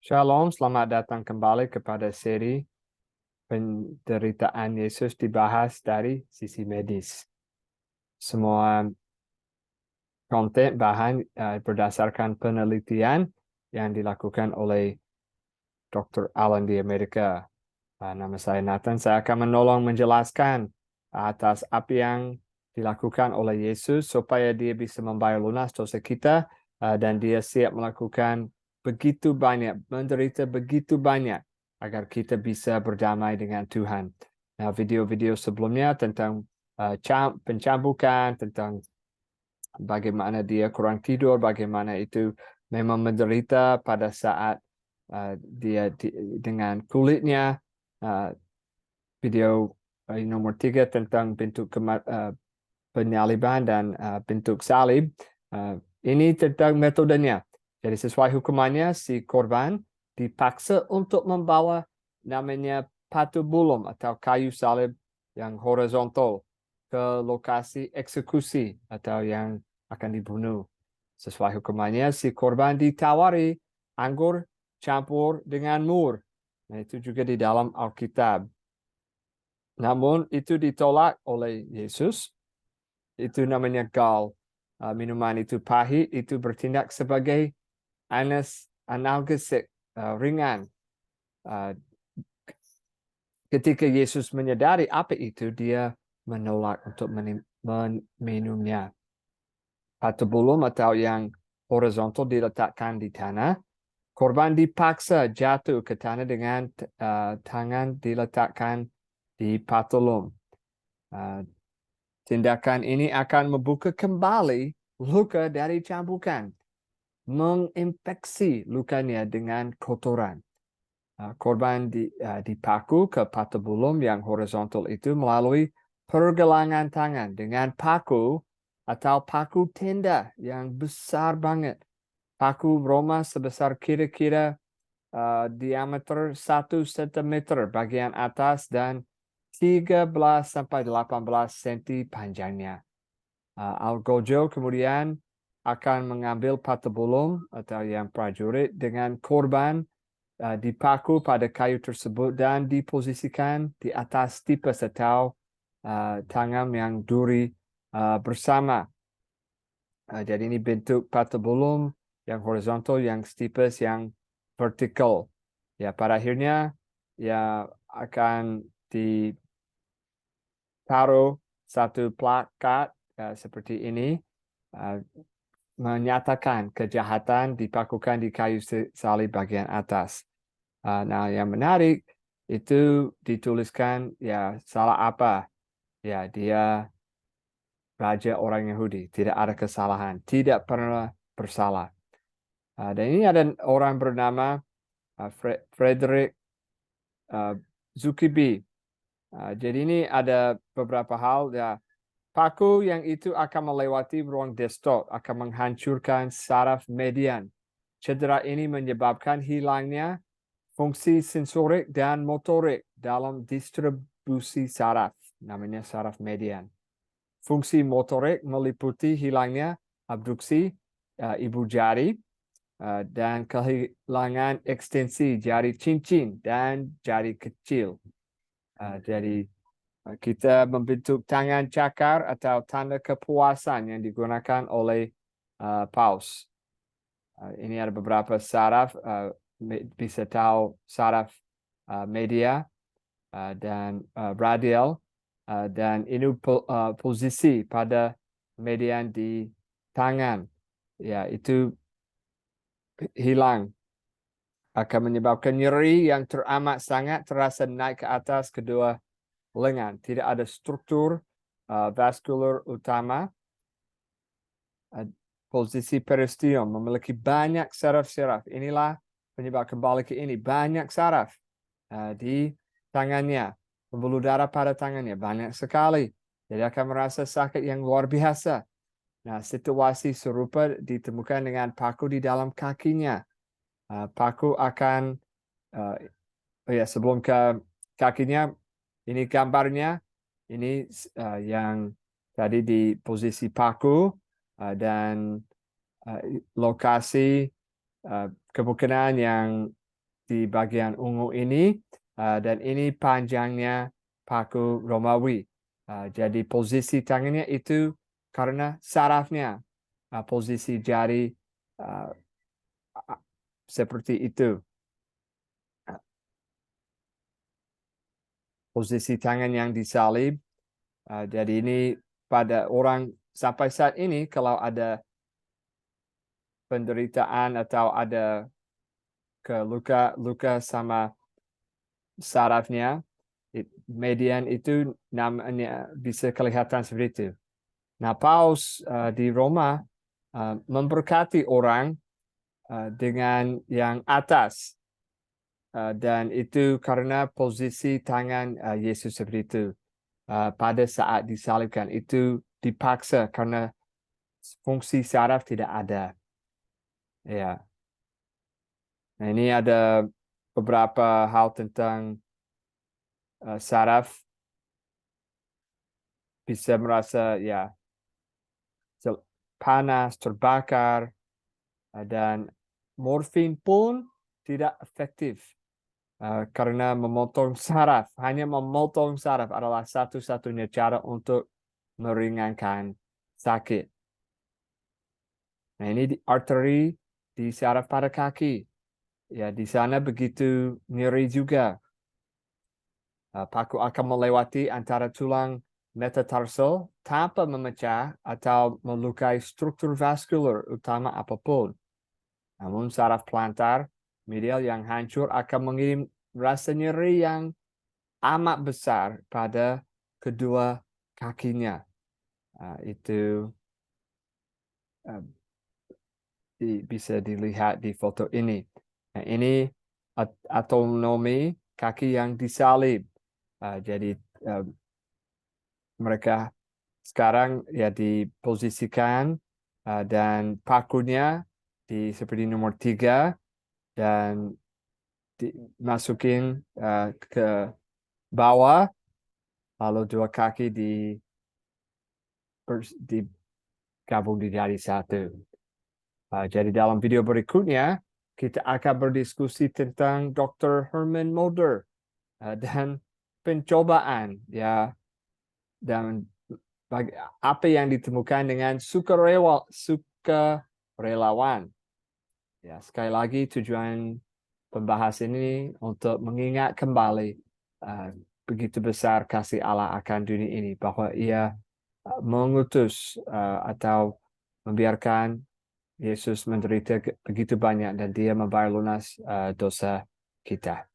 Shalom, selamat datang kembali kepada seri penderitaan Yesus dibahas dari sisi medis. Semua konten bahan berdasarkan penelitian yang dilakukan oleh Dr. Allen di Amerika. Nama saya Nathan, saya akan menolong menjelaskan atas apa yang dilakukan oleh Yesus supaya dia bisa membayar lunas dosa kita dan dia siap melakukan begitu banyak, menderita begitu banyak agar kita bisa berdamai dengan Tuhan. Nah, video-video sebelumnya tentang pencambukan, tentang bagaimana dia kurang tidur, bagaimana itu memang menderita pada saat dia dengan kulitnya. Video nomor 3 tentang bentuk penyaliban dan bentuk salib. Ini tentang metodenya. Jadi sesuai hukumannya, si korban dipaksa untuk membawa namanya patubulum atau kayu salib yang horizontal ke lokasi eksekusi atau yang akan dibunuh. Sesuai hukumannya, si korban ditawari anggur campur dengan mur. Nah, itu juga di dalam Alkitab. Namun itu ditolak oleh Yesus. Itu namanya gall. Minuman itu pahit, itu bertindak sebagai analgesik ringan. Ketika Yesus menyadari apa itu, dia menolak untuk meminumnya. Patubulum atau yang horizontal diletakkan di tanah. Korban dipaksa jatuh ke tanah dengan tangan diletakkan di patulum. Tindakan ini akan membuka kembali luka dari cambukan, menginfeksi lukanya dengan kotoran. Korban dipaku ke patubulum yang horizontal itu melalui pergelangan tangan dengan paku atau paku tenda yang besar banget. Paku Roma sebesar kira-kira diameter 1 cm bagian atas dan 13 sampai 18 cm panjangnya. Algojo kemudian akan mengambil patubulum atau yang prajurit dengan korban dipaku pada kayu tersebut dan diposisikan di atas tipes atau tangan yang duri bersama. Jadi ini bentuk patubulum yang horizontal, yang tipes, yang vertikal. Ya, pada akhirnya ya akan ditaruh satu plakat seperti ini menyatakan kejahatan dipakukan di kayu salib bagian atas. Nah, yang menarik itu dituliskan ya salah apa? Ya, dia raja orang Yahudi, tidak ada kesalahan, tidak pernah bersalah. Dan ini ada orang bernama Frederick Zuckerby. Jadi ini ada beberapa hal ya. Paku yang itu akan melewati ruang desktop, akan menghancurkan saraf median. Cedera ini menyebabkan hilangnya fungsi sensorik dan motorik dalam distribusi saraf, namanya saraf median. Fungsi motorik meliputi hilangnya abduksi ibu jari dan kehilangan ekstensi jari cincin dan jari kecil. Jadi kita membentuk tangan cakar atau tanda kepuasan yang digunakan oleh paus. Ini ada beberapa saraf, bisa tahu saraf media dan radial, dan ini posisi pada median di tangan. Ya, itu hilang. Akan menyebabkan nyeri yang teramat sangat terasa naik ke atas kedua lengan. Tidak ada struktur vaskular utama. Posisi peristeum memiliki banyak saraf-saraf. Inilah penyebab kembali ke ini. Banyak saraf di tangannya. Pembuluh darah pada tangannya banyak sekali. Jadi akan merasa sakit yang luar biasa. Nah, situasi serupa ditemukan dengan paku di dalam kakinya. Paku akan sebelum ke kakinya, ini gambarnya, ini yang tadi di posisi paku dan lokasi kemungkinan yang di bagian ungu ini, dan ini panjangnya paku Romawi. Jadi posisi tangannya itu karena sarafnya, posisi jari seperti itu. Posisi tangan yang disalib. Jadi ini pada orang sampai saat ini kalau ada penderitaan atau ada luka sama sarafnya, median itu namanya bisa kelihatan seperti itu. Nah, Paus di Roma memberkati orang dengan yang atas, dan itu karena posisi tangan Yesus seperti itu. Pada saat disalibkan itu dipaksa karena fungsi saraf tidak ada. Ya. Nah, ini ada beberapa hal tentang saraf. Bisa merasa ya panas, terbakar, dan morfin pun tidak efektif karena memotong saraf. Hanya memotong saraf adalah satu-satunya cara untuk meringankan sakit. Nah, ini arteri di saraf pada kaki. Ya, di sana begitu nyeri juga. Paku akan melewati antara tulang metatarsal tanpa memecah atau melukai struktur vaskular utama apapun. Namun saraf plantar medial yang hancur akan mengirim rasa nyeri yang amat besar pada kedua kakinya. Itu bisa dilihat di foto ini. Nah, ini autonomi kaki yang disalib. Jadi mereka sekarang ya diposisikan dan pakunya seperti nomor 3 dan dimasukin ke bawah, lalu dua kaki digabung jadi satu. Jadi dalam video berikutnya kita akan berdiskusi tentang Dr. Herman Mulder dan pencobaan ya, dan apa yang ditemukan dengan sukarelawan. Ya, sekali lagi tujuan pembahasan ini untuk mengingat kembali begitu besar kasih Allah akan dunia ini, bahwa Ia mengutus atau membiarkan Yesus menderita begitu banyak dan Dia membayar lunas dosa kita.